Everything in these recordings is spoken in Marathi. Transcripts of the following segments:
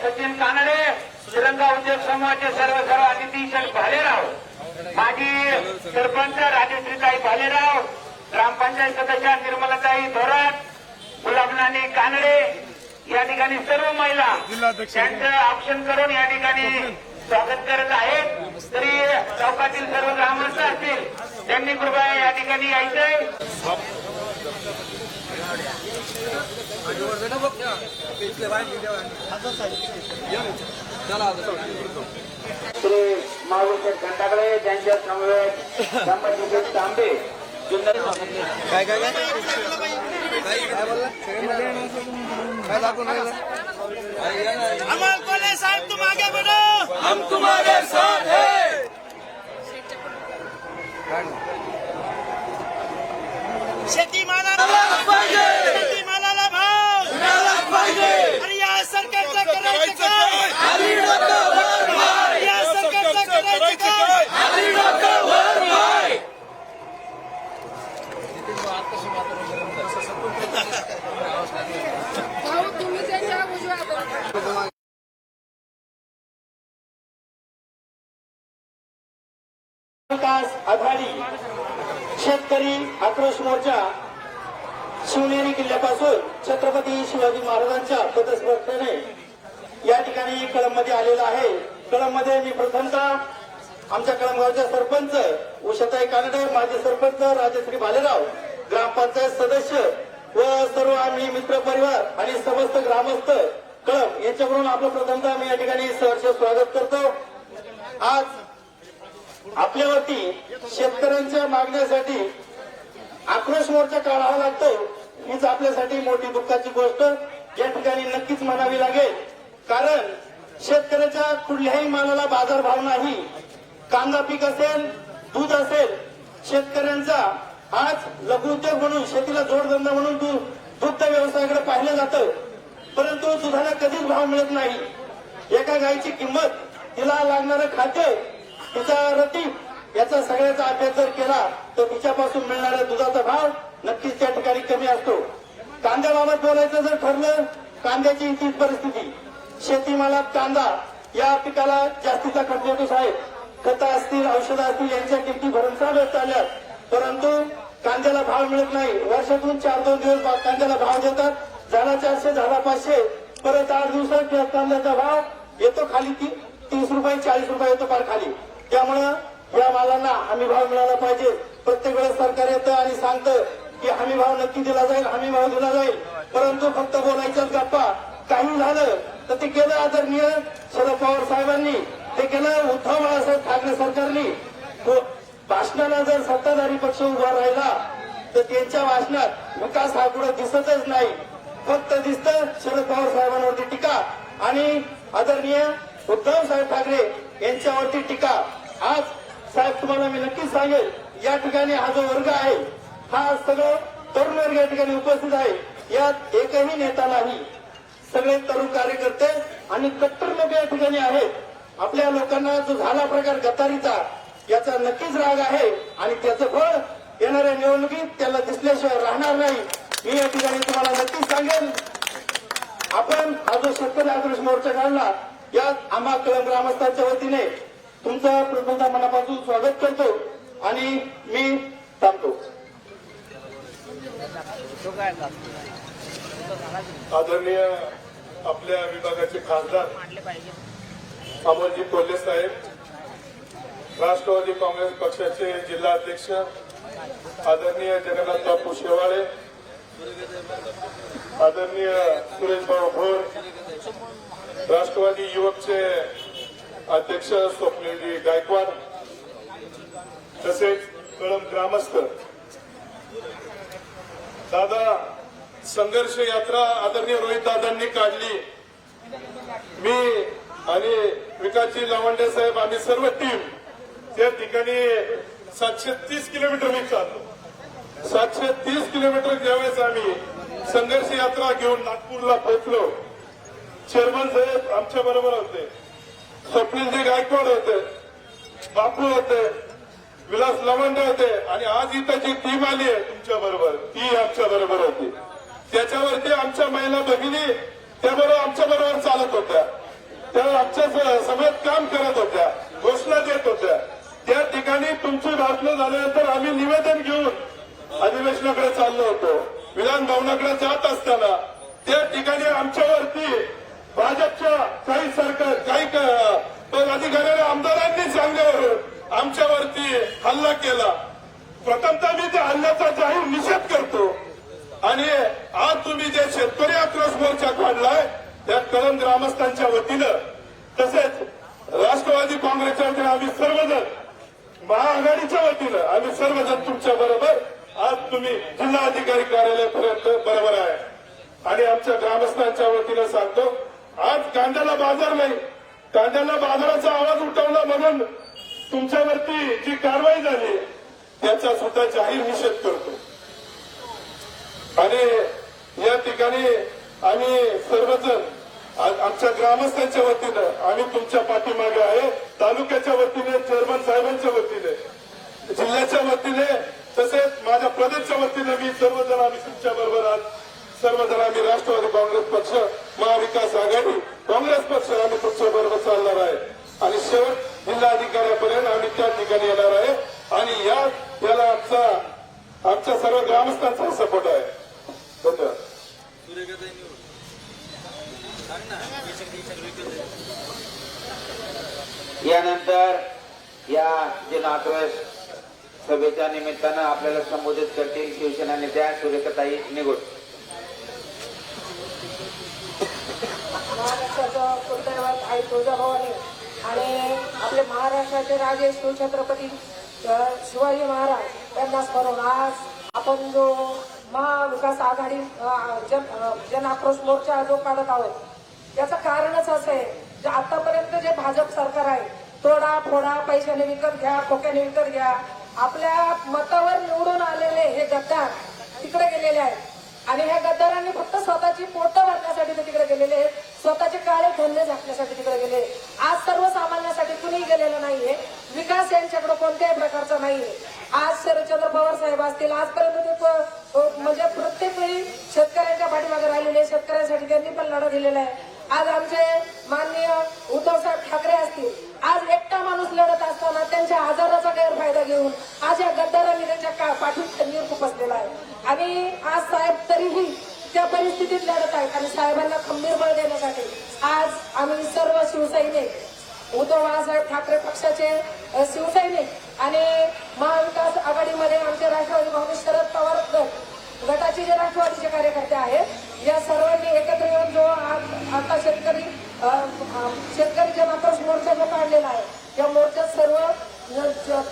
सचिन कानडे, श्रीलंका उद्योग समूहाचे सर्व अतिथी भालेराव, माजी सरपंच राजश्रीताई भालेराव, ग्रामपंचायत सदस्य निर्मलाताई थोरात, गुलाबनानी कानडे, या ठिकाणी सर्व महिला त्यांचं ऑप्शन करून या ठिकाणी स्वागत करत आहेत. तरी चौकातील सर्व ग्रामस्थ असतील त्यांनी कृपया या ठिकाणी यायचंय. श्री माऊली घंटाकडे त्यांच्या समवेत संबंधित तांबे काय काय काय काय बोलला काय दाखवून अमल कोल्हे साहब तुम आगे बढ़ो, हम तुम्हारे साथ हैं. शेतीमालाला भाव अरे या सरकारचं करायचं काय, या सरकारचं करायचं काय. तुम्ही त्याच्या उजव्या विकास आघाडी शेतकरी आक्रोश मोर्चा शिवनेरी किल्ल्यापासून छत्रपती शिवाजी महाराजांच्या पदस्पर्शाने या ठिकाणी कळंबमध्ये आलेला आहे. कळंबमध्ये मी प्रथमतः आमच्या कळंबगावच्या सरपंच उषाताई कानडे, माजी सरपंच राजश्री भालेराव, ग्रामपंचायत सदस्य व सर्व आम्ही मित्र परिवार आणि समस्त ग्रामस्थ कळंब यांच्याकडून आपलं प्रथमतः मी या ठिकाणी सहर्ष स्वागत करतो. आज आपल्यावरती शेतकऱ्यांच्या मागण्यासाठी आक्रोश मोर्चा काढावा लागतो, हीच आपल्यासाठी मोठी दुःखाची गोष्ट या ठिकाणी नक्कीच म्हणावी लागेल. कारण शेतकऱ्याच्या कुठल्याही मालाला बाजारभाव नाही. कांदा पीक असेल, दूध असेल, शेतकऱ्यांचा आज लघुउद्योग म्हणून शेतीला जोडधंदा म्हणून दुग्ध व्यवसायाकडे पाहिलं जातं, परंतु दुधाला कधीच भाव मिळत नाही. एका गायीची किंमत, तिला लागणारं खाद्य, तिचा रतीब याचा सगळ्याचा अभ्यास जर केला तर तिच्यापासून मिळणाऱ्या दुधाचा भाव नक्कीच त्या ठिकाणी कमी असतो. कांद्याबाबत बोलायचं जर ठरलं, कांद्याची तीच परिस्थिती. शेतीमालात कांदा या पिकाला जास्तीचा खर्च होतो साहेब. खतं असतील, औषधं असतील यांच्या किमती भरमसाठ होत चालल्यात, परंतु कांद्याला भाव मिळत नाही. वर्षातून 4-2 दिवस कांद्याला भाव देतात. झाला 400, झाला 500, परत 8 दिवसात कांद्याचा भाव येतो खाली 30 रुपये 40 रुपये येतो फार खाली. त्यामुळं या मालांना हमी भाव मिळाला पाहिजे. प्रत्येक वेळेस सरकार येतं आणि सांगतं की हमी भाव नक्की दिला जाईल, हमी भाव दिला जाईल, परंतु फक्त बोलायच्याच गप्पा. काही झालं तर ते केलं आदरणीय शरद पवार साहेबांनी, ते केलं उद्धव बाळासाहेब ठाकरे सरकारनी. भाषणाला जर सत्ताधारी पक्ष उभा राहिला तर त्यांच्या भाषणात विकास हा कुठं दिसतच नाही. फक्त दिसतं शरद पवार साहेबांवरती टीका आणि आदरणीय उद्धव साहेब ठाकरे यांच्यावरती टीका. आज साहेब तुम्हाला मी नक्कीच सांगेल, या ठिकाणी हा जो वर्ग आहे हा सगळं तरुण वर्ग या ठिकाणी उपस्थित आहे. यात एकही नेता नाही, सगळे तरुण कार्यकर्ते आणि कट्टर लोक या ठिकाणी आहेत. आपल्या लोकांना जो झाला प्रकार गद्दारीचा याचा नक्कीच राग आहे आणि त्याचं फळ येणाऱ्या निवडणुकीत त्याला दिसल्याशिवाय राहणार नाही. मी या ठिकाणी तुम्हाला नक्कीच सांगेन, आपण हा जो शेतकरी आक्रोश मोर्चा काढला यात आम्हा कळंब ग्रामस्थांच्या वतीने तुमचं प्रथमतः मनापासून स्वागत करतो आणि मी थांबतो. आदरणीय आपल्या विभागाचे खासदार अमोलजी कोल्हे साहेब, राष्ट्रवादी काँग्रेस पक्षाचे जिल्हा अध्यक्ष आदरणीय जगन्नाथ बापू शेवाळे, आदरणीय सुरेश भाऊ भोर, राष्ट्रवादी युवकचे अध्यक्ष स्वप्नीलजी गायकवाड, तसेच कळंब ग्रामस्थ. दादा, संघर्ष यात्रा आदरणीय रोहित दादांनी काढली. मी आणि विकासजी लावंडे साहेब आम्ही सर्व टीम त्या ठिकाणी 730 किलोमीटर मी चाललो. 730 किलोमीटर ज्यावेळेस आम्ही संघर्ष यात्रा घेऊन नागपूरला पोहोचलो, चेअरमन साहेब आमच्या बरोबर होते, स्वप्नीलजी गायकवाड होते, बापू होते, विलास लवंडे होते आणि आज इथं जी टीम आली आहे तुमच्या बरोबर ती आमच्या बरोबर होती. त्याच्यावरती आमच्या महिला भगिनी त्याबरोबर आमच्या बरोबर चालत होत्या. त्या आमच्या सभेत काम करत होत्या, घोषणा देत होत्या. त्या ठिकाणी तुमची भाषणं झाल्यानंतर आम्ही निवेदन घेऊन अधिवेशनाकडे चाललो होतो. विधान भवनाकडे जात असताना त्या ठिकाणी आमच्यावरती भाजपच्या काही पदाधिकाऱ्यांनी आमदारांनी सांगल्यावरून आमच्यावरती हल्ला केला. प्रथमतः मी त्या हल्ल्याचा जाहीर निषेध करतो. आणि आज तुम्ही जे शेतकरी आक्रोश मोर्चा काढलाय त्या कळंब ग्रामस्थांच्या वतीनं तसेच राष्ट्रवादी काँग्रेसच्या वतीनं आम्ही सर्वजण, महाआघाडीच्या वतीनं आम्ही सर्वजण तुमच्या बरोबर आज तुम्ही जिल्हाधिकारी कार्यालयापर्यंत बरोबर आहे. आणि आमच्या ग्रामस्थांच्या वतीनं सांगतो, आज कांद्याला बाजार नाही, कांद्याला बाजाराचा आवाज उठवला म्हणून तुमच्यावरती जी कारवाई झाली त्याचा सुद्धा जाहीर निषेध करतो. आणि या ठिकाणी आम्ही सर्वजण आमच्या ग्रामस्थांच्या वतीनं आम्ही तुमच्या पाठीमागे आहे. तालुक्याच्या वतीने, चेअरमन साहेबांच्या वतीने, जिल्ह्याच्या वतीने तसेच माझ्या प्रदेशच्या वतीने मी सर्वजण आम्ही तुमच्या बरोबर आज सर्वजण आम्ही राष्ट्रवादी काँग्रेस पक्ष, महाविकास आघाडी, काँग्रेस पक्ष आम्ही तुमच्या बरोबर चालणार आहे. आणि शेवट जिल्हाधिकाऱ्यापर्यंत आम्ही त्या ठिकाणी येणार आहे. आणि याला आमच्या सर्व ग्रामस्थांचा सपोर्ट आहे. धन्यवाद. यानंतर या जनाक्रोश सभेच्या निमित्तानं आपल्याला संबोधित करतील शिवसेना नेत्या सुरेखाताई निगुड. महाराष्ट्राचं कुलदैवत आई तुळजाभवानी आणि आपले महाराष्ट्राचे राजे शिवछत्रपती शिवाजी महाराज यांना स्मरून आज आपण जो महाविकास आघाडी जन आक्रोश मोर्चा जो काढत आहोत याचं कारणच असं आहे जे आतापर्यंत जे भाजप सरकार आहे, तोडा फोडा, पैशाने विकत घ्या, खोक्याने विकत घ्या, आपल्या मतावर निवडून आलेले हे गद्दार तिकडे गेलेले आहेत. आणि ह्या गद्दारांनी फक्त स्वतःची पोटं भरण्यासाठी ते तिकडे गेलेले आहेत, स्वतःचे काळे धंदे झाकण्यासाठी तिकडे गेले. आज सर्वसामान्यांसाठी कुणीही गेलेलं नाहीये. विकास यांच्याकडे कोणत्याही प्रकारचा नाहीये. आज शरदचंद्र पवार साहेब असतील, आजपर्यंत ते म्हणजे प्रत्येक वेळी शेतकऱ्यांच्या पाठीमागे राहिलेले, शेतकऱ्यांसाठी त्यांनी पण लढा दिलेला आहे. आज आमचे माननीय उद्धवसाहेब ठाकरे असतील, आज एकटा माणूस लढत असताना त्यांच्या आजाराचा गैरफायदा घेऊन आज या गद्दारांनी त्यांच्या पाठीत नीर खुपसलेला आहे. आणि आज साहेब तरीही त्या परिस्थितीत लढत आहेत. आणि साहेबांना खंबीर बळ देण्यासाठी आज आम्ही सर्व शिवसैनिक, उद्धव बाळासाहेब ठाकरे पक्षाचे शिवसैनिक आणि महाविकास आघाडीमध्ये आमचे राष्ट्रवादी काँग्रेस शरद पवार गटाचे जे राष्ट्रवादीचे कार्यकर्ते आहेत, या सर्वांनी एकत्र येऊन जो आज आता शेतकरी जन आक्रोश मोर्चा जो काढलेला आहे, या मोर्चात सर्व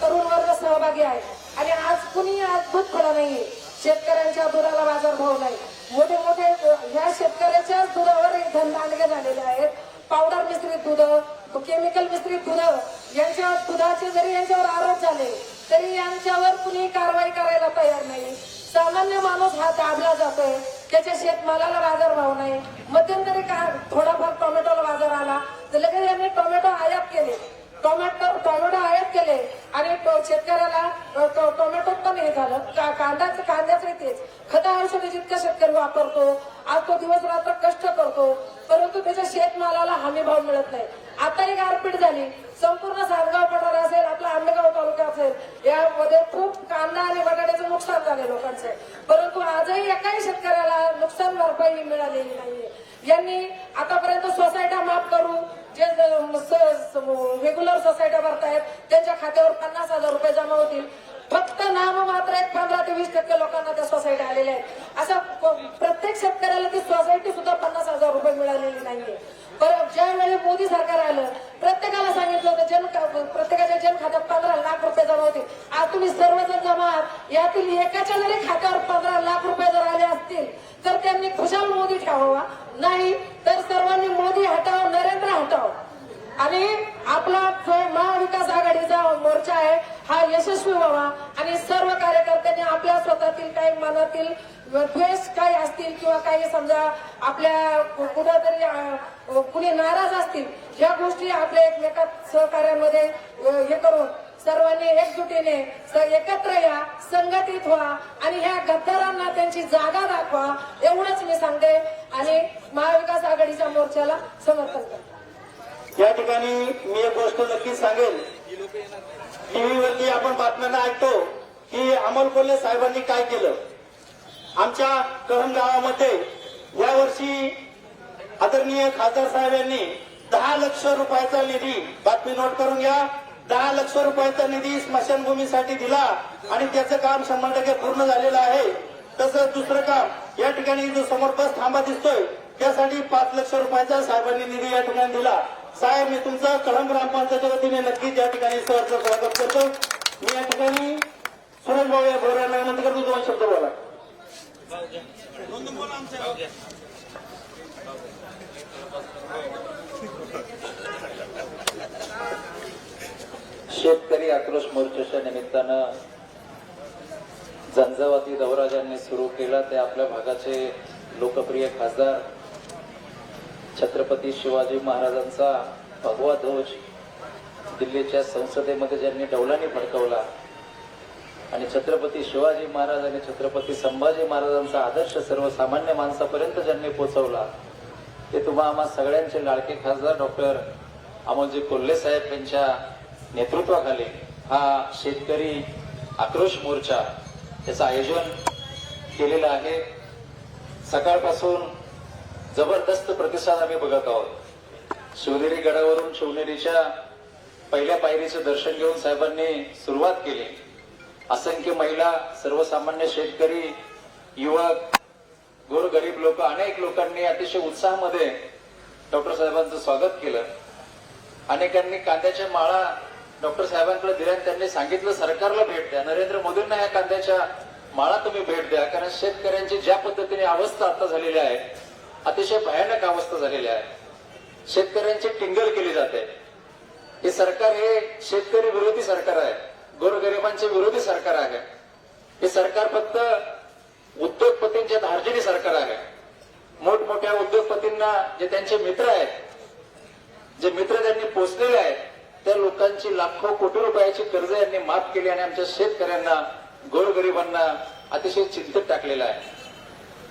तरुण वर्ग सहभागी आहे. आणि आज कुणी आज दूध खडा नाहीये. शेतकऱ्यांच्या दुधाला बाजारभाव नाही. मोठे मोठे ह्या शेतकऱ्याच्या दुधावर धनदांडगे झालेले आहेत. पावडर मिश्रित दूध, केमिकल मिश्रित दूध, यांच्या दुधाचे जरी यांच्यावर आरोप झाले तरी यांच्यावर कुणी कारवाई करायला तयार नाही. सामान्य माणूस हा दाबला जातोय, त्याच्या शेतमालाला बाजारभाव नाही. मध्यंतरी थोडाफार टोमॅटोला बाजार आला तर लगेच यांनी टोमॅटो आयात केले आणि शेतकऱ्याला टोमॅटो पण हे झालं. कांद्याचं तेच खतं औषध जितकं शेतकरी वापरतो, आज तो दिवस रात्र कष्ट करतो, परंतु त्याच्या शेतमालाला हमी भाव मिळत नाही. आता ही गारपीट झाली, संपूर्ण सातगाव पठार असेल, आपला आंबेगाव तालुका असेल, यामध्ये खूप कांदा आणि बटाट्याचं नुकसान झाले लोकांचे. परंतु आजही एकाही शेतकऱ्याला नुकसान भरपाई मिळालेली नाहीये. यांनी आतापर्यंत सोसायट्या माफ करू, जे रेग्युलर सोसायट्या भरतायत त्यांच्या खात्यावर 50,000 रुपये जमा होतील. फक्त नाममात्र 15 ते 20% लोकांना त्या सोसायटी आलेल्या आहेत. अशा प्रत्येक शेतकऱ्याला ती सोसायटी सुद्धा 50,000 रुपये मिळालेली नाहीये. ज्यावेळी मोदी सरकार आलं, प्रत्येकाला सांगितलं होतं प्रत्येकाच्या जन खात्यात 15 लाख रुपये जमा होतील. आज तुम्ही सर्वजण जमा आहात, यातील एकाच्या जरी खात्यावर 15 लाख रुपये जर आले असतील तर त्यांनी खुशाल मोदी ठेवावा, नाही तर सर्वांनी मोदी हटाव, नरेंद्र हटाव. आणि आपला जो महाविकास आघाडीचा मोर्चा आहे हा यशस्वी व्हावा आणि सर्व कार्यकर्त्यांनी आपल्या स्वतःतील काही मनातील द्वेष काही असतील किंवा काही समजा आपल्या कुठेतरी कुणी नाराज असतील, ह्या गोष्टी आपल्या एकमेकात सहकार्यामध्ये हे करून सर्वांनी एकजुटीने एकत्र या, संघटित व्हा आणि ह्या गद्दारांना त्यांची जागा दाखवा, एवढंच मी सांगते. आणि महाविकास आघाडीच्या मोर्चाला समर्थन करते. या ठिकाणी मी एक गोष्ट नक्कीच सांगेल, टीव्हीवरती आपण बातम्यांना ऐकतो की अमोल कोल्हे साहेबांनी काय केलं. आमच्या कळंब गावामध्ये यावर्षी आदरणीय खासदार साहेब यांनी 10 लाख रुपयाचा निधी, बातमी नोट करून घ्या, 10 लाख रुपयाचा निधी स्मशानभूमीसाठी दिला आणि त्याचं काम 100% पूर्ण झालेलं आहे. तसंच दुसरं काम या ठिकाणी जो समोर बस थांबा दिसतोय त्यासाठी 5 लाख रुपयाचा साहेबांनी निधी या ठिकाणी दिला. साहेब, मी तुमचं कळंब ग्रामपंचायतच्या वतीने नक्कीच या ठिकाणी सहर्ष स्वागत करतो. मी या ठिकाणी सुरेश भाऊ या बोलायला विनंती करतो, 2 शब्द बोला. शेतकरी आक्रोश मोर्चाच्या निमित्तानं झंझावाती दौरा ज्यांनी सुरू केला ते आपल्या भागाचे लोकप्रिय खासदार छत्रपती शिवाजी महाराजांचा भगवा ध्वज दिल्लीच्या संसदेमध्ये ज्यांनी डौलाने फडकवला आणि छत्रपती शिवाजी महाराज आणि छत्रपती संभाजी महाराजांचा आदर्श सर्वसामान्य माणसापर्यंत ज्यांनी पोहोचवला ते तुम्हा आम्हा सगळ्यांचे लाडके खासदार डॉक्टर अमोलजी कोल्हे साहेब यांच्या नेतृत्वाखाली हा शेतकरी आक्रोश मोर्चा याचं आयोजन केलेलं आहे. सकाळपासून जबरदस्त प्रतिसाद आम्ही बघत आहोत. शिवनेरी गडावरून शिवनेरीच्या पहिल्या पायरीचं दर्शन घेऊन साहेबांनी सुरुवात केली. असंख्य महिला, सर्वसामान्य शेतकरी, युवक, गोरगरीब लोक, अनेक लोकांनी अतिशय उत्साहामध्ये डॉक्टर साहेबांचं स्वागत केलं. अनेकांनी कांद्याच्या माळा डॉक्टर साहेबांकडे दिल्या आणि त्यांनी सांगितलं सरकारला भेट द्या, नरेंद्र मोदींना ह्या कांद्याच्या माळा तुम्ही भेट द्या, कारण शेतकऱ्यांची ज्या पद्धतीने अवस्था आता झालेली आहे अतिशय भयानक अवस्था झालेली आहे. शेतकऱ्यांची टिंगल केली जाते. हे सरकार हे शेतकरी विरोधी सरकार आहे, गोरगरिबांचे विरोधी सरकार आहे. हे सरकार फक्त उद्योगपतींच्या धार्जिनी सरकार आहे. मोठमोठ्या उद्योगपतींना जे त्यांचे मित्र आहेत, जे मित्र त्यांनी पोचलेले आहेत, त्या लोकांची लाखो कोटी रुपयाची कर्ज यांनी माफ केली आणि आमच्या शेतकऱ्यांना, गोरगरिबांना अतिशय चिंतेत टाकलेलं आहे.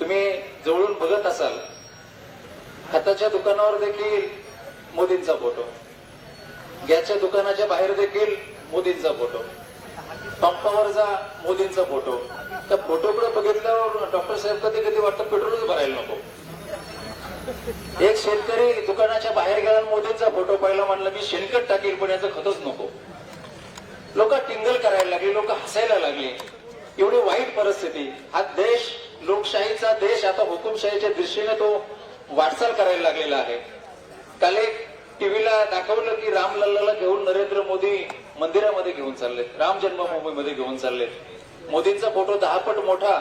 तुम्ही जवळून बघत असाल, खताच्या दुकानावर देखील मोदींचा फोटो, गॅसच्या दुकानाच्या बाहेर देखील मोदींचा फोटो, पंपावर जा मोदींचा फोटो. त्या फोटोकडे बघितल्यावर डॉक्टर साहेब कधी कधी वाटतं पेट्रोलच भरायला नको. एक शेतकरी दुकानाच्या बाहेर गेला मोदींचा फोटो पाहिला, म्हणलं मी शेणखत टाकेल पण याचं खतच नको. लोक टिंगल करायला लागली, लोक हसायला लागली. एवढी वाईट परिस्थिती. हा देश लोकशाहीचा देश आता हुकुमशाहीच्या दृष्टीने तो वाटचाल करायला लागलेला आहे. काल एक टीव्हीला दाखवलं की रामलल्लाला घेऊन नरेंद्र मोदी मंदिरामध्ये घेऊन चाललेत, राम जन्मभूमीमध्ये घेऊन चाललेत. मोदींचा फोटो 10 पट मोठा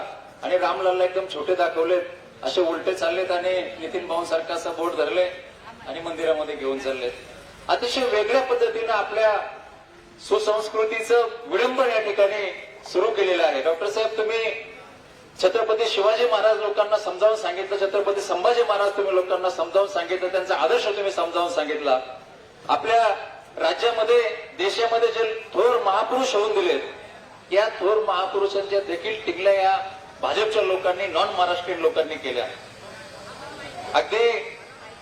आणि रामलल्ला एकदम छोटे दाखवलेत, असे उलटे चाललेत आणि नितीन भाऊ सारखा असं बोट धरले आणि मंदिरामध्ये घेऊन चाललेत. अतिशय वेगळ्या पद्धतीनं आपल्या सुसंस्कृतीचं विडंबन या ठिकाणी सुरू केलेलं आहे. डॉक्टर साहेब, तुम्ही छत्रपती शिवाजी महाराज लोकांना समजावून सांगितलं, छत्रपती संभाजी महाराज तुम्ही लोकांना समजावून सांगितलं, त्यांचा आदर्श तुम्ही समजावून सांगितला. आपल्या राज्यामध्ये, देशामध्ये जे थोर महापुरुष होऊन दिलेत, या थोर महापुरुषांच्या देखील टिंगल्या या भाजपच्या लोकांनी, नॉन महाराष्ट्रीयन लोकांनी केल्या. अगदी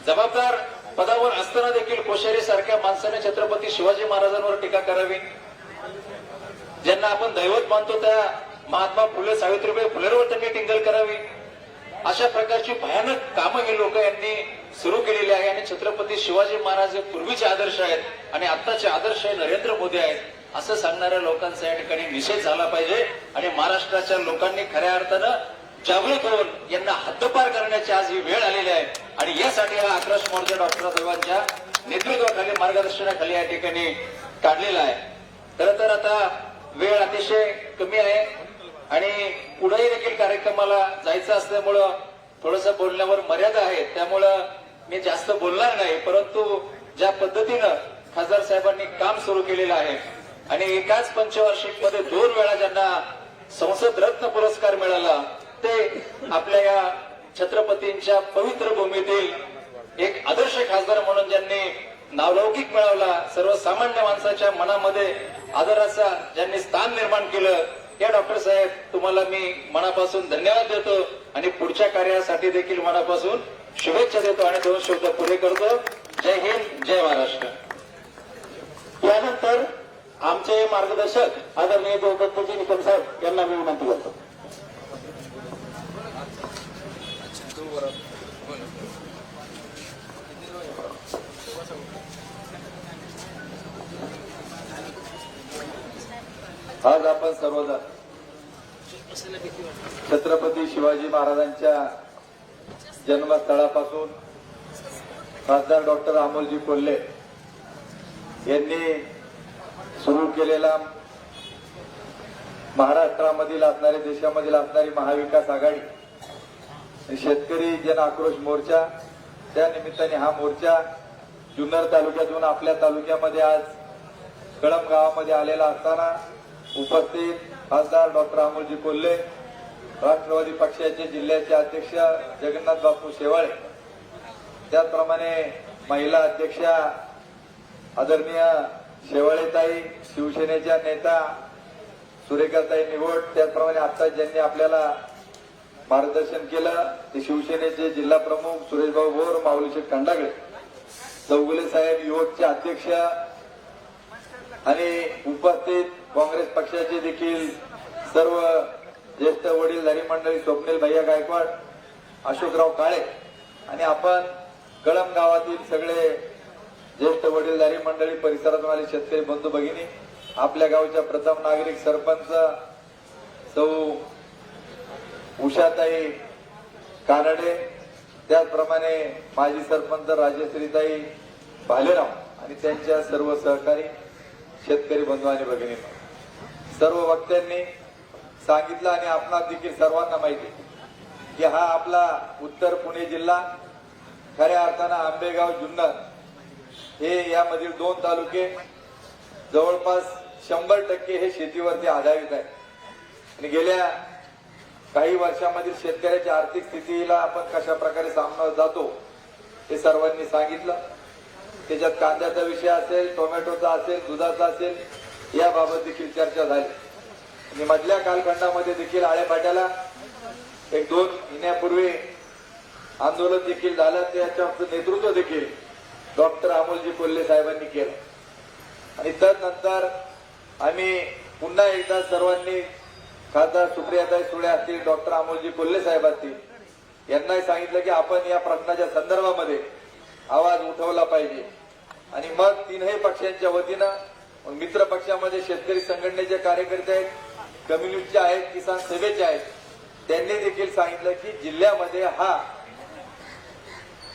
जबाबदार पदावर असताना देखील कोश्यारी सारख्या माणसाने छत्रपती शिवाजी महाराजांवर टीका करावी. ज्यांना आपण दैवत मानतो त्या महात्मा फुले, सावित्रीबाई फुलेंवर त्यांनी टिंगल करावी. अशा प्रकारची भयानक कामं हे लोक यांनी सुरू केलेली आहे. आणि छत्रपती शिवाजी महाराज हे पूर्वीचे आदर्श आहेत आणि आत्ताचे आदर्श हे नरेंद्र मोदी आहेत असं सांगणाऱ्या लोकांचा या ठिकाणी निषेध झाला पाहिजे. आणि महाराष्ट्राच्या लोकांनी खऱ्या अर्थानं जागृत होऊन यांना हद्दपार करण्याची आज ही वेळ आलेली आहे. आणि यासाठी हा आक्रोश मोर्चा डॉक्टर साहेबांच्या नेतृत्वाखाली, मार्गदर्शनाखाली या ठिकाणी काढलेला आहे. खरं तर आता वेळ अतिशय कमी आहे आणि पुढेही देखील कार्यक्रमाला जायचं असल्यामुळं थोडंसं बोलण्यावर मर्यादा आहे, त्यामुळं मी जास्त बोलणार नाही. परंतु ज्या पद्धतीनं खासदार साहेबांनी काम सुरू केलेलं आहे आणि एकाच पंचवार्षिक मध्ये 2 वेळा ज्यांना संसद रत्न पुरस्कार मिळाला, ते आपल्या या छत्रपतींच्या पवित्र भूमीतील एक आदर्श खासदार म्हणून ज्यांनी नावलौकिक मिळवला, सर्वसामान्य माणसाच्या मनामध्ये आदराचा ज्यांनी स्थान निर्माण केलं, या डॉक्टर साहेब तुम्हाला मी मनापासून धन्यवाद देतो आणि पुढच्या कार्यासाठी देखील मनापासून शुभेच्छा देतो आणि 2 शब्द पुरे करतो. जय हिंद, जय महाराष्ट्र. यानंतर आमचे मार्गदर्शक आदरणीय देवदत्तजी निकम साहेब यांना मी विनंती करतो. आज आपण सर्वजण छत्रपती शिवाजी महाराजांच्या जन्मस्थळापासून खासदार डॉक्टर अमोलजी कोल्हे यांनी सुरू केलेला महाराष्ट्रामधील असणारी देशामधील असणारी महाविकास आघाडी आणि शेतकरी जन आक्रोश मोर्चा, त्या निमित्ताने हा मोर्चा जुन्नर तालुक्यातून आपल्या तालुक्यामध्ये आज कळंब गावामध्ये आलेला असताना उपस्थित खासदार डॉक्टर अमोलजी कोल्हे, राष्ट्रवादी पक्षाचे जिल्ह्याचे अध्यक्ष जगन्नाथ बापू शेवाळे, त्याचप्रमाणे महिला अध्यक्षा आदरणीय शेवाळेताई, शिवसेनेच्या नेता सुरेखाताई निवड, त्याचप्रमाणे आता ज्यांनी आपल्याला मार्गदर्शन केलं ते शिवसेनेचे जिल्हा प्रमुख सुरेशभाऊ भोर, माऊलीशेठ खंडागळे, चौगुले साहेब युवकचे अध्यक्ष आणि उपस्थित काँग्रेस पक्षाचे देखील सर्व ज्येष्ठ वडीलधारी मंडळी, स्वप्नील भैया गायकवाड, अशोकराव काळे आणि आपण कळंब गावातील सगळे ज्येष्ठ वडीलधारी मंडळी, परिसरातून आले शेतकरी बंधू भगिनी, आपल्या गावच्या प्रथम नागरिक सरपंच सौ उषाताई कानडे, त्याचप्रमाणे माजी सरपंच राजश्रीताई भालेराव आणि त्यांच्या सर्व सहकारी शेतकरी बंधू आणि भगिनी, सर्व वक्त्यांनी सांगितलं आणि आपणास देखील सर्वांना माहिती की हा आपला उत्तर पुणे जिल्हा खऱ्या अर्थानं आंबेगाव, जुन्नर हे यामधील 2 तालुके जवळपास 100% हे शेतीवरती आधारित आहे. आणि गेल्या काही वर्षांमधील शेतकऱ्याच्या आर्थिक स्थितीला आपण कशा प्रकारे सामोरं जातो हे सर्वांनी सांगितलं. त्याच्यात कांद्याचा विषय असेल, टोमॅटोचा असेल, दुधाचा असेल, याबाबत देखील चर्चा झाली. आणि मधल्या कालखंडामध्ये देखील आळेपाट्याला 1-2 महिन्यापूर्वी आंदोलन देखील झालं. त्याचं नेतृत्व देखील डॉक्टर अमोलजी कोल्हे साहेबांनी केलं. आणि त्यानंतर आम्ही पुन्हा एकदा सर्वांनी खासदार सुप्रियाताई सुळे असतील, डॉक्टर अमोलजी कोल्हे साहेब असतील, यांनाही सांगितलं की आपण या प्रश्नाच्या संदर्भामध्ये आवाज उठवला पाहिजे. आणि मग 3ही पक्षांच्या वतीनं, मित्र पक्षामध्ये शेतकरी संघटनेचे कार्यकर्ते आहेत, कम्युनिस्टचे आहेत, किसान सभेचे आहेत, त्यांनी देखील सांगितलं की जिल्ह्यामध्ये हा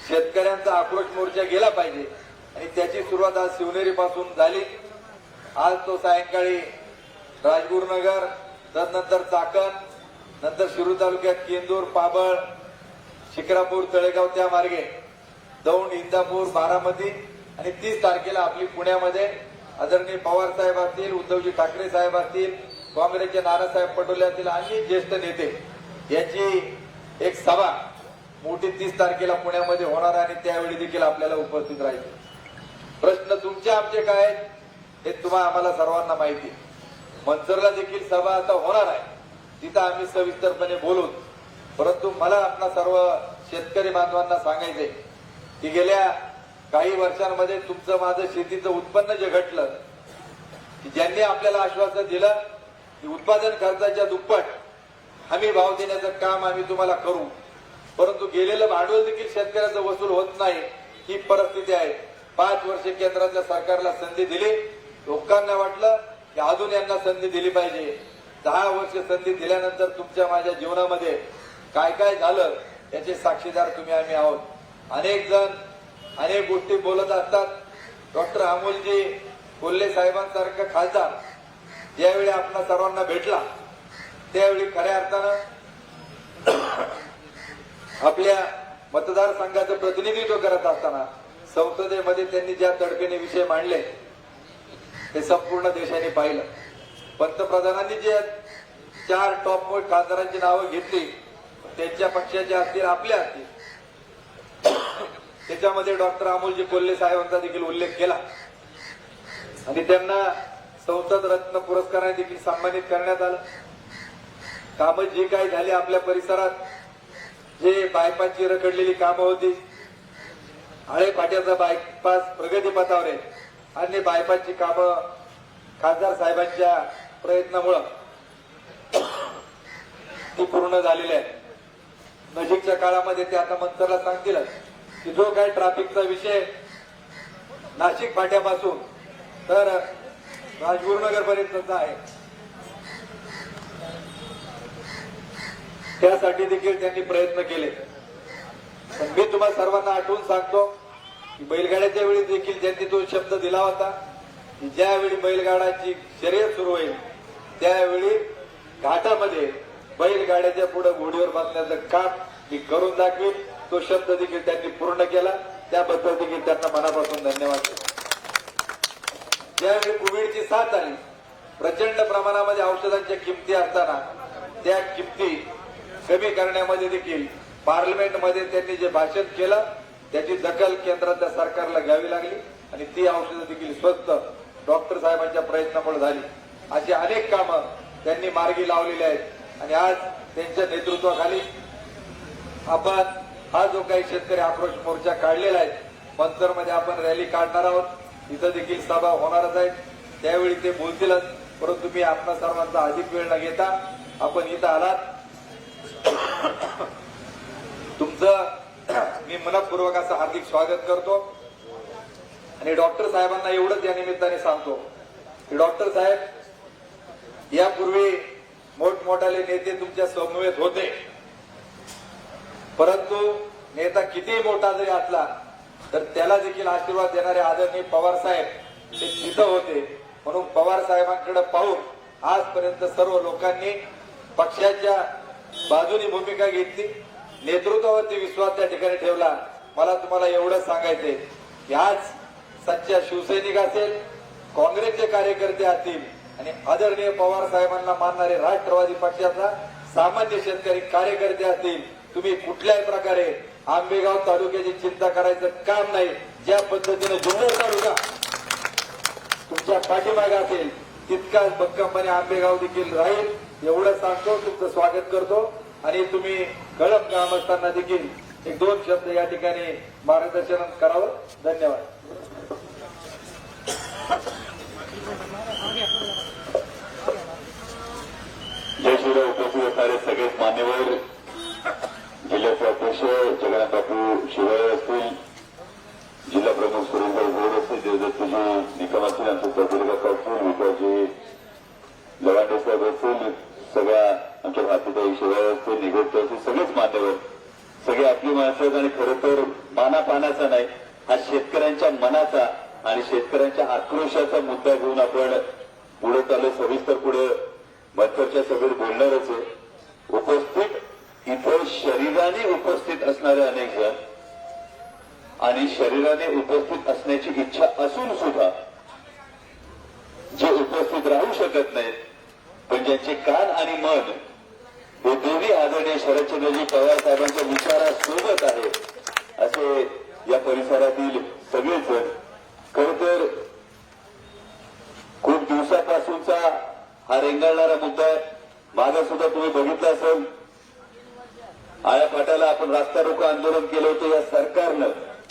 शेतकऱ्यांचा आक्रोश मोर्चा गेला पाहिजे. आणि त्याची सुरुवात आज शिवनेरी पासून झाली. आज तो सायंकाळी राजगुरुनगर, तदनंतर चाकण, नंतर शिरूर तालुक्यात केंदूर, पाबळ, शिक्रापूर, तळेगाव त्या मार्गे दौंड, इंदापूर, बारामती आणि 30 तारखेला आपली पुण्यामध्ये आदरणीय पवार साहेब असतील, उद्धवजी ठाकरे साहेब असतील, काँग्रेसचे नानासाहेब पटोले असतील आणि ज्येष्ठ नेते यांची एक सभा मोठी 30 तारखेला पुण्यामध्ये होणार आणि त्यावेळी देखील आपल्याला उपस्थित राहायचे. प्रश्न तुमचे आमचे काय आहेत हे आम्हाला सर्वांना माहिती. मंचरला देखील सभा आता होणार आहे, तिथं आम्ही सविस्तरपणे बोलू. परंतु मला आपल्या सर्व शेतकरी बांधवांना सांगायचंय की गेल्या काही वर्षांमध्ये तुमचं माझं शेतीचं उत्पन्न जे घटलं, की ज्यांनी आपल्याला आश्वासन दिलं की उत्पादन खर्चाच्या दुप्पट हमी भाव देण्याचं काम आम्ही तुम्हाला करू, परंतु गेलेलं भांडवल देखील शेतकऱ्याचं वसूल होत नाही, ही परिस्थिती आहे. 5 वर्ष केंद्राच्या सरकारला संधी दिली, लोकांना वाटलं की अजून यांना संधी दिली पाहिजे. 10 वर्ष संधी दिल्यानंतर तुमच्या माझ्या जीवनामध्ये काय काय झालं याचे साक्षीदार तुम्ही आम्ही आहोत. अनेक जण अनेक गोष्टी बोलत असतात. डॉक्टर अमोलजी कोल्हे साहेबांसारखा खासदार ज्यावेळी आपल्या सर्वांना भेटला त्यावेळी खऱ्या अर्थानं आपल्या मतदारसंघाचं प्रतिनिधित्व करत असताना संसदेमध्ये त्यांनी ज्या तडफेने विषय मांडले ते संपूर्ण देशाने पाहिलं. पंतप्रधानांनी जे 4 टॉप मोस्ट खासदारांची नावं घेतली, त्यांच्या पक्षाचे असतील, आपल्या असतील, त्याच्यामध्ये डॉक्टर अमोलजी कोल्हे साहेबांचा देखील उल्लेख केला आणि त्यांना संसद रत्न पुरस्काराने देखील सन्मानित करण्यात आलं. कामं जी काही झाली आपल्या परिसरात, जे बायपासची रखडलेली कामं होती, आळे फाट्याचा बायपास प्रगतीपथावर आहे. आणि बायपासची कामं खासदार साहेबांच्या प्रयत्नामुळं ती पूर्ण झालेली आहे. नजीकच्या काळामध्ये ते आता मंत्र्याला सांगतीलच की जो काही ट्रॅफिकचा विषय नाशिक फाट्यापासून तर राजगुरुनगर पर्यंतचा आहे त्यासाठी देखील त्यांनी प्रयत्न केले. पण मी तुम्हाला सर्वांना आठवून सांगतो की बैलगाड्याच्या वेळी देखील त्यांनी तो शब्द दिला होता की ज्यावेळी बैलगाड्याची शर्यत सुरू होईल त्यावेळी घाटामध्ये बैलगाड्याच्या पुढे घोडीवर बसण्याचं काम मी करून दाखवीन. तो शब्द देखील त्यांनी पूर्ण केला. त्याबद्दल देखील त्यांना मनापासून धन्यवाद. ज्यावेळी कोविडची साथ आली प्रचंड प्रमाणामध्ये औषधांच्या किमती असताना त्या किमती कमी करण्यामध्ये देखील पार्लमेंटमध्ये त्यांनी जे भाषण केलं त्याची दखल केंद्राच्या सरकारला घ्यावी लागली आणि ती औषधं देखील स्वस्त डॉक्टर साहेबांच्या प्रयत्नामुळे झाली. अशी अनेक कामं त्यांनी मार्गी लावलेली आहेत आणि आज त्यांच्या नेतृत्वाखाली आपण हा जो काही शेतकरी आक्रोश मोर्चा काढलेला आहे मंचरमध्ये आपण रॅली काढणार आहोत. इथं देखील सभा होणारच आहेत. त्यावेळी ते बोलतीलच. परंतु मी आपणा सर्वांचा अधिक वेळ न घेता आपण इथं आलात तुमचं मी मनपूर्वक असं हार्दिक स्वागत करतो आणि डॉक्टर साहेबांना एवढंच या निमित्ताने सांगतो की डॉक्टर साहेब यापूर्वी मोठमोठाले नेते तुमच्या समवेत होते परंतु नेता कितीही मोठा जरी असला तर त्याला देखील आशीर्वाद देणारे आदरणीय पवार साहेब ते तिथं होते. म्हणून पवार साहेबांकडे पाहून आजपर्यंत सर्व लोकांनी पक्षाच्या बाजूनी भूमिका घेतली. नेतृत्वावरती विश्वास त्या ठिकाणी ठेवला. मला तुम्हाला एवढंच सांगायचंय की आज सच्चा शिवसैनिक असेल काँग्रेसचे कार्यकर्ते असतील आणि आदरणीय पवार साहेबांना मानणारे राष्ट्रवादी पक्षाचा सामान्य शेतकरी कार्यकर्ते असतील तुम्ही कुठल्याही प्रकारे आंबेगाव तालुक्याची चिंता करायचं काम नाही. ज्या पद्धतीने जुन्नर तालुका तुमच्या पाठीमागे असेल तितकाच भक्कमपणे आंबेगाव देखील राहील एवढं सांगतो. तुमचं स्वागत करतो आणि तुम्ही कळप काम असताना देखील एक दोन शब्द या ठिकाणी मार्गदर्शन करावं. धन्यवाद. जय श्रीराम. उपस्थित असणारे सगळेच मान्यवर जिल्ह्याचे अध्यक्ष जगन्नाथ बापू शिवाळे असतील जिल्हा प्रमुख सुरेशभाई घोड असतील देवदत्तजी निकम असतील आमचे चौधरी असतील विकासजी लवांडे साहेब असतील सगळ्या आमच्या भारतीताई शिवाळे असतील निगोडते असतील सगळेच मान्यवर सगळे आपली माणसं आहेत आणि खरं तर मानापानाचा नाही हा शेतकऱ्यांच्या मनाचा आणि शेतकऱ्यांच्या आक्रोशाचा मुद्दा घेऊन आपण पुढे चालू सविस्तर पुढे मंचरच्या सभेत बोलणारच आहे. उपस्थित इथं शरीराने उपस्थित असणारे अनेक जण आणि शरीराने उपस्थित असण्याची इच्छा असून सुद्धा जे उपस्थित राहू शकत नाहीत पण ज्यांचे कान आणि मन हे दोन्ही आदरणीय शरदचंद्रजी पवार साहेबांच्या विचारासोबत आहे असे या परिसरातील सगळेच जण. खर तर खूप दिवसापासूनचा हा रेंगाळणारा मुद्दा आहे. मागे सुद्धा तुम्ही बघितलं असेल आळ्या फाट्याला आपण रास्ता रोको आंदोलन केलं होतं. या सरकारनं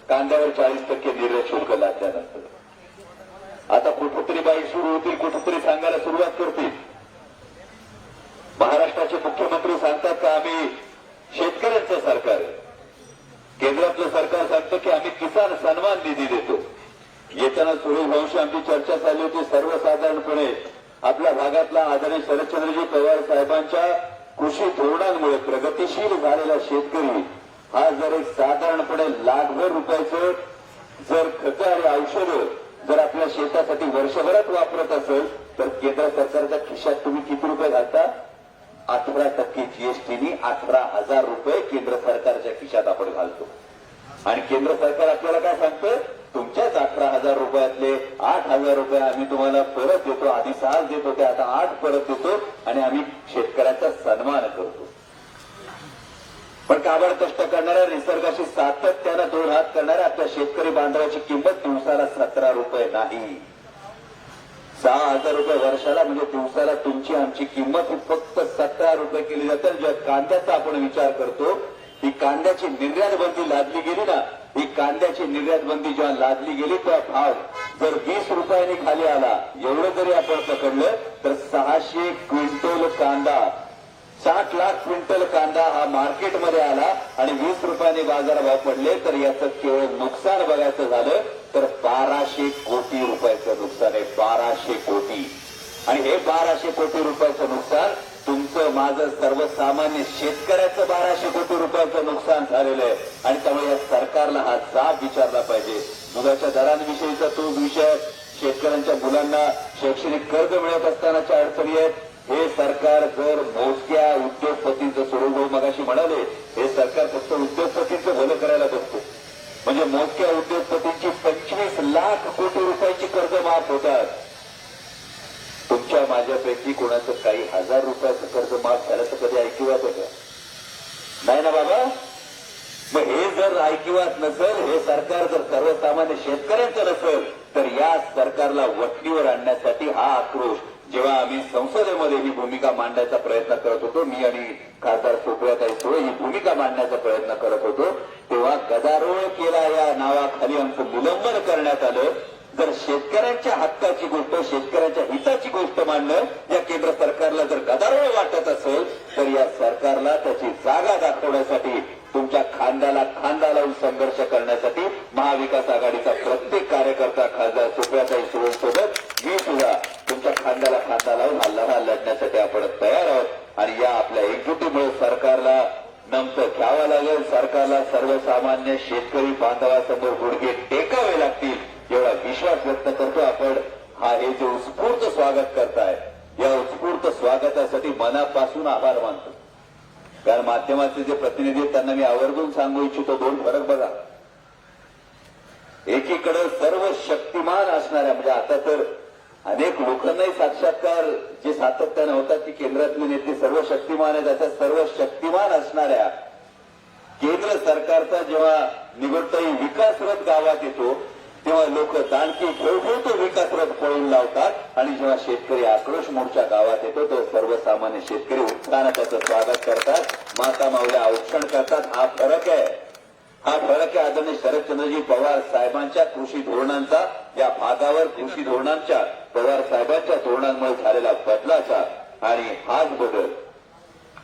कांद्यावर 40% निर्यात शुल्क लादल्यानंतर आता कुठेतरी बाई सुरू होतील कुठेतरी सांगायला सुरुवात करतील. महाराष्ट्राचे मुख्यमंत्री सांगतात का आम्ही शेतकऱ्यांचं सरकार आहे. केंद्रातलं सरकार सांगतं की आम्ही किसान सन्मान निधी देतो. येताना सुरेश भाऊशी आमची चर्चा चालली होती. सर्वसाधारणपणे आपल्या भागातला आदरणीय शरदचंद्रजी पवार साहेबांच्या कृषी धोरणांमुळे प्रगतीशील झालेला शेतकरी हा जर एक साधारणपणे लाखभर रुपयाचं जर खतं आणि औषधं जर आपल्या शेतासाठी वर्षभरात वापरत असेल तर केंद्र सरकारच्या खिशात तुम्ही किती रुपये घालता? 18% जीएसटीनी 18,000 रुपये केंद्र सरकारच्या खिशात आपण घालतो. आणि केंद्र सरकार आपल्याला काय सांगतं? तुमच्याच 18,000 रुपयातले 8,000 रुपये आम्ही तुम्हाला परत देतो. आधी 6 देत होते आता 8 परत देतो आणि आम्ही शेतकऱ्याचा सन्मान करतो. पण काबाड कष्ट करणाऱ्या निसर्गाशी सातत्यानं 2 हात करणाऱ्या आपल्या शेतकरी बांधवाची किंमत दिवसाला 17 रुपये नाही 6,000 रुपये वर्षाला म्हणजे दिवसाला तुमची आमची किंमत ही फक्त 17 रुपये केली जाते. ज्या कांद्याचा आपण विचार करतो ती कांद्याची निर्यात बंदी लादली गेली ना ही कांद्याची निर्यात बंदी जेव्हा लादली गेली तेव्हा भाव जर 20 रुपयांनी खाली आला, एवढं जरी आपण पकडलं तर 600 क्विंटल कांदा, 60 लाख क्विंटल कांदा हा मार्केटमध्ये आला आणि 20 रुपयांनी बाजारभाव पडले, तर याचं केवळ नुकसान बघायचं झालं तर 1200 कोटी रुपयाचं नुकसान आहे. 1200 कोटी. आणि हे 1200 कोटी रुपयाचं नुकसान तुमचं माझं सर्वसामान्य शेतकऱ्याचं 1200 कोटी रुपयाचं नुकसान झालेलं आहे. आणि त्यामुळे या सरकारला हा जाब विचारला पाहिजे. दुधाच्या दरांविषयीचा तोच विषय, शेतकऱ्यांच्या मुलांना शैक्षणिक कर्ज मिळत असतानाच्या अडचणी आहेत. हे सरकार जर मोजक्या उद्योगपतींचं सोडून भाऊ मगाशी म्हणाले, हे सरकार फक्त उद्योगपतींचं भलं करायला बघतो. म्हणजे मोजक्या उद्योगपतींची 25 लाख कोटी रुपयाची कर्ज माफ होतात. तुमच्या माझ्यापैकी कोणाचं काही हजार रुपयाचं कर्ज माफ झालं तर कधी ऐकिवात होतं नाही ना बाबा. मग हे जर ऐकिवात नसेल, हे सरकार जर सर्वसामान्य शेतकऱ्यांचं नसेल, तर या सरकारला वठणीवर आणण्यासाठी हा आक्रोश जेव्हा आम्ही संसदेमध्ये ही भूमिका मांडण्याचा प्रयत्न करत होतो, मी आणि खासदार सुप्रियाताई सुळे ही भूमिका मांडण्याचा प्रयत्न करत होतो, तेव्हा गदारोळ केला या नावाखाली आमचं निलंबन करण्यात आलं. जर शेतकऱ्यांच्या हक्काची गोष्ट, शेतकऱ्यांच्या हिताची गोष्ट मांडणं या केंद्र सरकारला जर गदारोळ वाटत असेल, तर या सरकारला त्याची जागा दाखवण्यासाठी, तुमच्या खांद्याला खांदा लावून संघर्ष करण्यासाठी महाविकास आघाडीचा प्रत्येक कार्यकर्ता खासदार सुप्रियाताई सुळेंसोबत मी सुद्धा तुमच्या खांद्याला खांदा लावून हा लढा लढण्यासाठी आपण तयार आहोत. आणि या आपल्या एकजुटीमुळे सरकारला नमतं घ्यावं लागेल. सरकारला सर्वसामान्य शेतकरी बांधवासमोर गुडघे टेकावे लागतील एवढा विश्वास व्यक्त करतो आपण. हा हे जे उत्स्फूर्त स्वागत करताय, या उत्स्फूर्त स्वागतासाठी मनापासून आभार मानतो. कारण माध्यमाचे जे प्रतिनिधी आहेत त्यांना मी आवर्जून सांगू इच्छितो, दोन फरक बघा. एकीकडे सर्व शक्तिमान असणाऱ्या, म्हणजे आता तर अनेक लोकांनाही साक्षात्कार जे सातत्याने होतात की केंद्रातले नेते सर्व शक्तिमान आहेत, अशा सर्व शक्तिमान असणाऱ्या केंद्र सरकारचा जेव्हा निवडताही विकास रथ गावात येतो, तेव्हा लोक दानकी घेऊन तो विकास रथ पळून लावतात. आणि जेव्हा शेतकरी आक्रोश मोर्चा गावात येतो, तो सर्वसामान्य शेतकरी उत्साहानं त्याचं स्वागत करतात, माता माऊल्या औक्षण करतात. हा फरक आहे. हा फरक आहे आदरणीय शरदचंद्रजी पवार साहेबांच्या कृषी धोरणांचा, या भागावर कृषी धोरणांच्या, पवार साहेबांच्या धोरणांमुळे झालेला बदलाचा. आणि हाच बदल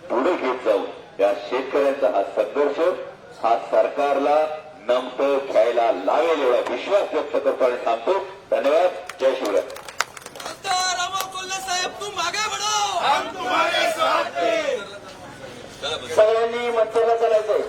पुढे घेत जाऊन या शेतकऱ्यांचा हा संघर्ष हा सरकारला नमतं घ्यायला लावेल एवढा विश्वास व्यक्त करतो आणि थांबतो. धन्यवाद. जय शिवराय. साहेब तुम आगे बढ़ो, हम तुम्हारे साथ हैं. सगळ्यांनी मंचाला चालायचंय.